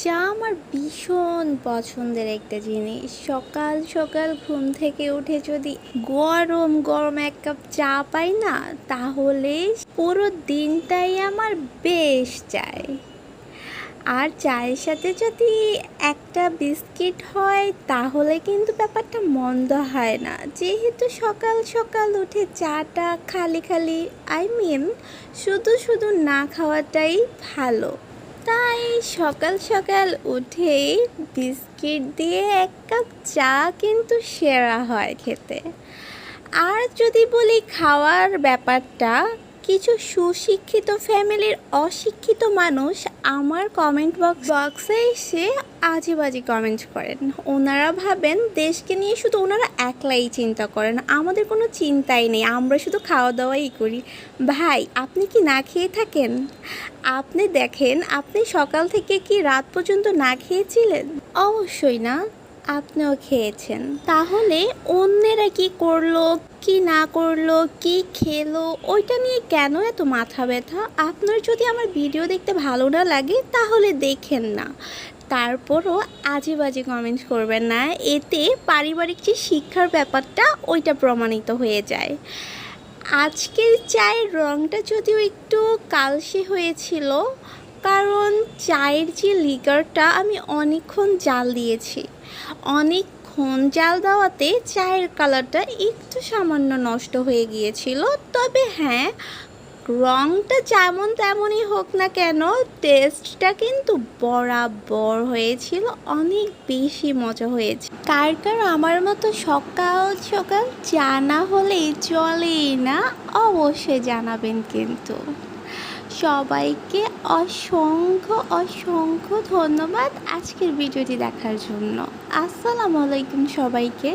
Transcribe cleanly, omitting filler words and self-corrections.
চা আমার ভীষণ পছন্দের একটা জিনিস। সকাল সকাল ঘুম থেকে উঠে যদি গরম গরম এক কাপ চা পাই না, তাহলে পুরো দিনটাই আমার বেশ যায়। আর চায়ের সাথে যদি একটা বিস্কিট হয় তাহলে কিন্তু ব্যাপারটা মন্দ হয় না। যেহেতু সকাল সকাল উঠে চাটা খালি খালি শুধু শুধু না খাওয়াটাই ভালো। তাই সকাল সকাল উঠেই বিস্কিট দিয়ে এক কাপ চা কিন্তু সেরা হয় খেতে। আর যদি বলি খাওয়ার ব্যাপারটা, কিছু সুশিক্ষিত ফ্যামিলির অশিক্ষিত মানুষ আমার কমেন্ট বক্সে এসে আজে বাজে কমেন্ট করেন। ওনারা ভাবেন দেশকে নিয়ে শুধু ওনারা একলাই চিন্তা করেন, আমাদের কোনো চিন্তাই নেই, আমরা শুধু খাওয়া দাওয়াই করি। ভাই, আপনি কি না খেয়ে থাকেন? আপনি দেখেন, আপনি সকাল থেকে কি রাত পর্যন্ত না খেয়েছিলেন? অবশ্যই না, আপনিও খেয়েছেন। তাহলে অন্যেরা কি করলো কি না করলো কি খেলো ওইটা নিয়ে কেন এত মাথা ব্যথা? আপনার যদি আমার ভিডিও দেখতে ভালো না লাগে তাহলে দেখেন না, তারপরও আজে বাজে কমেন্ট করবেন না। এতে পারিবারিক যে শিক্ষার ব্যাপারটা ওইটা প্রমাণিত হয়ে যায়। আজকের চায়ের রঙটা যদিও একটু কালসে হয়েছিল, কারণ চায়ের যে লিকারটা আমি অনেকক্ষণ জাল দিয়েছি। অনেকক্ষণ জাল দেওয়াতে চায়ের কালারটা একটু সামান্য নষ্ট হয়ে গিয়েছিল। তবে হ্যাঁ, রঙটা যেমন তেমনই হোক না কেন, টেস্টটা কিন্তু বরাবর হয়েছিল, অনেক বেশি মজা হয়েছে। কার কার আমার মতো সকাল সকাল চা না হলেই চলেই না, অবশ্যই জানাবেন কিন্তু। সবাইকে অসংখ্য অসংখ্য ধন্যবাদ আজকের ভিডিওটি দেখার জন্য। আসসালামু আলাইকুম সবাইকে।